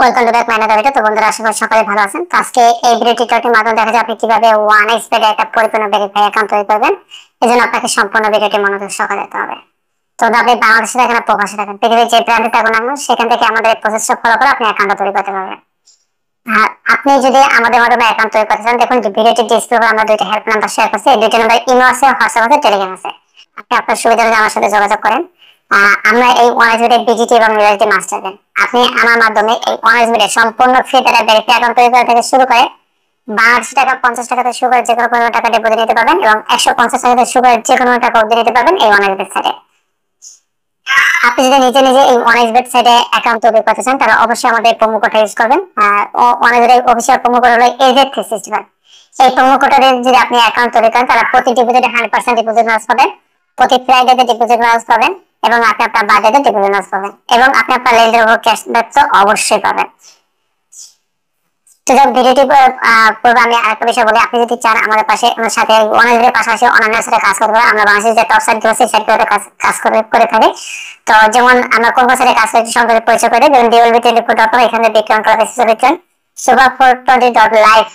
Welcome to back my another video. তো বন্ধুরা, আশা করি সকালে ভালো আছেন। তো আজকে এই ভিডিও টিউটোরিয়ালটির মাধ্যমে দেখা যায় আপনি কিভাবে ওয়ান এক্সপেড একটা পরিপূর্ণ ভেরিফাই অ্যাকাউন্ট তৈরি করবেন। এজন্য আপনাকে সম্পূর্ণ ভিডিওটি মনোযোগ সহকারে দেখতে হবে। তো আপনি বাংলাদেশে থাকেন না প্রবাসে থাকেন, পৃথিবীর যে প্রান্তে থাকুন না কেন, সেখান থেকে আমাদের এই প্রসেসটা ফলো করে আপনি অ্যাকাউন্ট তৈরি করতে পারবেন। আর আপনি যদি আমাদের মাধ্যমে অ্যাকাউন্ট তৈরি করতে চান, দেখুন ভিডিওটি ডিসক্রিপশনে আমরা দুইটা হেল্প নাম্বার শেয়ার করছি। এই দুইটা নাম্বার ইমো আছে, হোয়াটসঅ্যাপ আছে, টেলিগ্রাম আছে। আপনি আপনার সুবিধা অনুযায়ী আমার সাথে যোগাযোগ করেন। আমরা এই ওয়ানএসবিডি বিজিটি এবং ইউএসডি মাস্টার দেন। আপনি আমার মাধ্যমে এই ওয়ানএসবিডি সম্পূর্ণ ফ্রি টাকা ভেরিফাই অ্যাকাউন্ট তৈরি করা থেকে শুরু করে বাংলাদেশি টাকা 50 টাকা থেকে শুরু করে যে কোনো পরিমাণ টাকা ডিপোজিট নিতে পারবেন এবং 150 টাকা থেকে শুরু করে যে কোনো টাকা অবধি নিতে পারবেন এই ওয়ানএসবিডি সাইটে। আপনি যদি নিজে নিজে এই ওয়ানএসবিডি সাইটে অ্যাকাউন্ট তৈরি করতে চান, তাহলে অবশ্যই আমাদের প্রোমো কোডটা ইউজ করবেন। ওয়ানএসবিডি অফিসিয়াল প্রোমো কোড হলো AZ365। এই প্রোমো কোডে যদি আপনি অ্যাকাউন্ট তৈরি করেন, তাহলে প্রতি ডিপোজিটে 100% ডিপোজিট বোনাস পাবেন, প্রতি ফ্রাইডেতে ডিপোজিট বোনাস পাবেন এবং আপনি আপনার বার্থডেতে ডিপোজিট বোনাস পাবেন এবং আপনি আপনার লেনদেনের উপর ক্যাশব্যাক তো অবশ্যই পাবেন। তো ভিডিওটি পূর্বে আমি আরেকটা বিষয় বলি, আপনি যদি চান আমাদের পাশে আমার সাথে ওয়ানএসবিডির পাশাপাশি অন্যান্য সাথে কাজ করতে পারেন। আমরা বাংলাদেশের যে টপ সাইট আছে সেগুলোতে কাজ করে থাকি। তো যেমন আমরা কোন কোন সাথে কাজ করছি সম্পর্কে পরিচয় করে, যেমন DLB24.com, এখানে বিটকয়েন ক্লাব বিটকয়েন, সুপার420.live,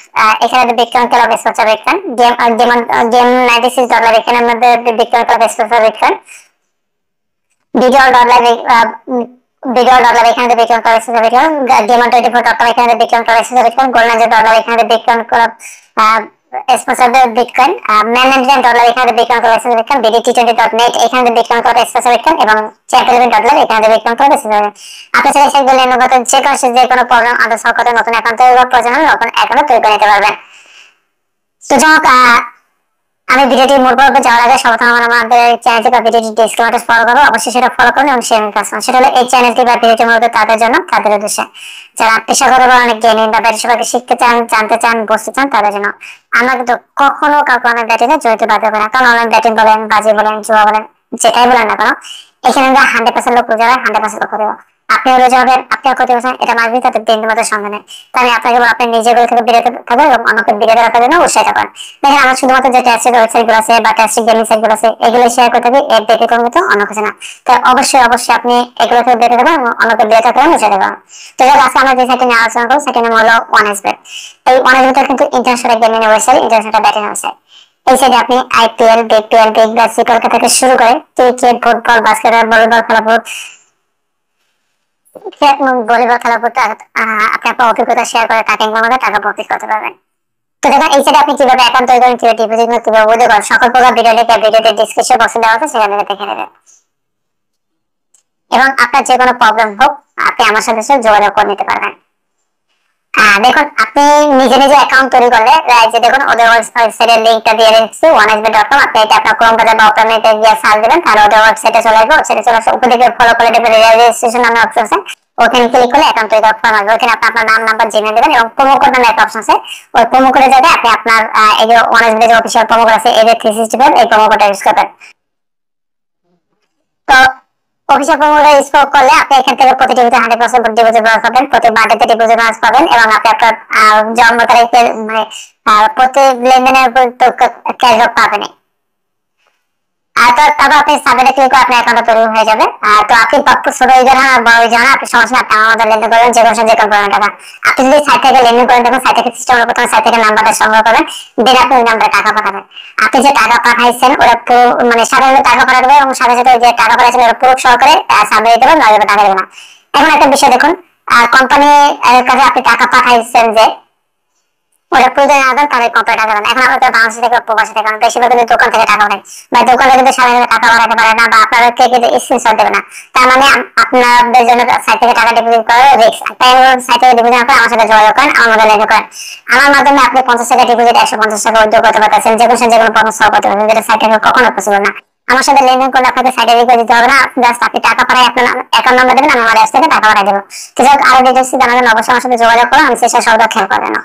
এখানে বিটকয়েন ক্লাব স্পন্সর বিটকয়েন, যেমন গেম 96.live, এখানে আমাদের বিটকয়েন ক্লাব স্পন্সর বিটকয়েন, ভিডিও.live, এখানে বিটকয়েন ক্লাব স্পন্সর বিটকয়েন, গেমন24.com, এখানে বিটকয়েন ক্লাব স্পন্সর বিটকয়েন, গোল্ডনাইজার.live, এখানে বিটকয়েন ক্লাব স্পন্সর বিটকয়েন, ম্যান99.live, এখানে bitcoin club sponsor bitcoin, BDT20.net, এখানে বিটকয়েন ক্লাব স্পন্সর বিটকয়েন এবং চ্যাম্পিয়ন.live, এখানে বিটকয়েন ক্লাব স্পন্সর বিটকয়েন। আপনি চাইলে সেগুলো লেনগত যে কোনো প্রবলেম আদার সলভ করতে নতুন অ্যাকাউন্ট তৈরি করার প্রয়োজন হলে নতুন অ্যাকাউন্ট তৈরি করে নিতে পারবেন। তো যাই হোক, আমি ভিডিওটি মূল পর্বে যাওয়ার আগে সর্বপ্রথম আমাদের চ্যানেলটি বা ভিডিওটি ডিসক্রিপশনে ফলো করবো, অবশ্যই সেটা ফলো করুন এবং শেয়ার করুন। সেটা হলো এই চ্যানেলটি বা ভিডিওটি মূলত তাদের জন্য, তাদের উদ্দেশ্যে যারা পেশাগত বা অনেক গেমিং বা ব্যাটিং সম্পর্কে শিখতে চান, জানতে চান, বুঝতে চান, তাদের জন্য। আমরা কিন্তু কখনো কাউকে অনলাইন ব্যাটিং এ জড়িত বাধ্য করি না, কারণ অনলাইন ব্যাটিং বলেন, বাজি বলেন, জুয়া বলেন, যেটাই বলেন না কেন, এখানে আমরা 100% লোক রোজা 100% লোক দেবো। আপনি রোজা হবেন, আপনি ক্ষতি করছেন, এটা মানবি তাদের দিন মতো সঙ্গে নেই। তাই আমি আপনাকে বলবো, আপনি নিজের থেকে বিরত থাকবেন এবং অন্যকে বিরত রাখার জন্য উৎসাহিত করেন। দেখেন, আমরা শুধুমাত্র যে টেস্টের ওয়েবসাইট গুলো আছে বা টেস্টের গেমিং সাইট গুলো আছে, এগুলো শেয়ার করে থাকি, এর ব্যতিক্রমিত অন্য কিছু না। তাই অবশ্যই আপনি এগুলো থেকে বিরত থাকবেন এবং অন্যকে বিরত করেন, উৎসাহিত করেন। তো আজকে আমরা যে সাইটে নিয়ে আলোচনা করবো সেটার নাম হলো ওয়ানএসবেট। এই ওয়ানএসবেট কিন্তু international gaming website, international batting website. এই সাইডে আপনি IPL, BPL, Big Bash, CPL থেকে শুরু করে ক্রিকেট, ফুটবল, বাস্কেটবল, ভলিবল খেলা, ভলিবল খেলা করতে আপনি আপনার অভিজ্ঞতা শেয়ার করে টাকা ইনকাম করে টাকা প্রফিট করতে পারবেন। তো দেখেন, এই সাইডে আপনি কিভাবে অ্যাকাউন্ট তৈরি করেন, কিভাবে ডিপোজিট করেন, কিভাবে উইথড্র করেন, সকল প্রকার ভিডিওতে ডিসক্রিপশন বক্সে দেওয়া আছে, সেখান থেকে দেখে নেবেন। এবং আপনার যে কোনো প্রবলেম হোক, আপনি আমার সাথে যোগাযোগ করে নিতে পারবেন। দেখুন, আপনি নিজে নিজে অ্যাকাউন্ট তৈরি করলে, যে দেখুন ওদের ওয়েবসাইটের লিংকটা দিয়ে দিচ্ছি, onesbet.com। আপনি এটা আপনার ক্রোম ব্রাউজার বা ওপেন নেটে গিয়ে সার্চ দিবেন, তাহলে ওদের ওয়েবসাইটে চলে আসবে। ওয়েবসাইটে চলে আসে উপর দিকে ফলো করে দেবেন, রেজিস্ট্রেশন নামে অপশন আছে, ওখানে ক্লিক করলে অ্যাকাউন্ট তৈরি করার ফর্ম আসবে। ওখানে আপনি আপনার নাম, নাম্বার, জিমেল দেবেন এবং প্রোমো কোড নামে একটা অপশন আছে, ওই প্রোমো কোডে যাবে আপনি আপনার এই যে ওয়ানএসবিডি যে অফিশিয়াল প্রোমো কোড আছে AZ365, এই প্রোমো কোডটা ইউজ করবেন। তো অফিসিয়াল প্রোমোটা ইউজ করলে আপনি এখান থেকে প্রতি টিভিতে 100% ডিপোজিট বোনাস পাবেন, প্রতি বার্থডেতে ডিপোজিট বোনাস পাবেন এবং আপনি আপনার জন্ম তারিখে মানে প্রতি লেনদেনের উপর তো ক্যাশব্যাক পাবেন। তো তারপর আপনি সাবমিটে ক্লিক করে আপনার অ্যাকাউন্ট তৈরি হয়ে যাবে। তো আপনি ছোট ইউজার হন আর বড় ইউজার হন, আপনি সমস্যা আপনি আমাদের লেনদেন করবেন যে কোনো যে কোনো পরিমাণ টাকা। আপনি যদি সাইট থেকে লেনদেন করেন, তখন সাইট থেকে সিস্টেম প্রথমে সাইট থেকে নাম্বারটা সংগ্রহ করবেন, দেন আপনি ওই নাম্বারে টাকা পাঠাবেন। আপনি যে টাকা পাঠাইছেন ওরা মানে সাথে সাথে টাকা পাঠাবে এবং সাথে সাথে যে টাকা পাঠাইছেন ওরা প্রুফ সহকারে সাবমিট দেবেন, নইলে টাকা দেবে না। এখন একটা বিষয় দেখুন, কোম্পানি কাছে আপনি টাকা পাঠাইছেন যে ওরা প্রয়োজন আদান তাদের কোম্পানি টাকা দেন। এখন আপনাদের বাংলাদেশ থেকে প্রবাসী থেকে বেশিরভাগ কিন্তু দোকান থেকে টাকা পাঠায় বা দোকানে কিন্তু সাধারণত টাকা পাঠাতে পারে না বা আপনাদেরকে কিন্তু স্ক্রিনশট দেবে না। তার মানে আপনাদের জন্য সাইট থেকে টাকা ডিপোজিট করার রিস্ক। তাই সাইট থেকে ডিপোজিট না করে আমার সাথে যোগাযোগ করেন, আমার মধ্যে লেনদেন করেন। আমার মাধ্যমে আপনি 50 টাকা ডিপোজিট 150 টাকা উইথড্র করতে পারতেছেন, যে কোনো প্রবলেম সলভ করতে পারবেন, যেটা সাইট থেকে কখনো পসিবল না। আমার সাথে লেনদেন করলে আপনাকে সাইটে রিকোয়েস্ট দিতে হবে না, জাস্ট আপনি টাকা পাঠায় আপনার অ্যাকাউন্ট নাম্বার দেবেন, আমি আমার অ্যাপস থেকে টাকা পাঠিয়ে দেবো। তো যাই হোক, আরো ডিটেলস জানার জন্য অবশ্যই আমার সাথে যোগাযোগ করুন, আমি চেষ্টা সর্বদা খেয়াল করবেন।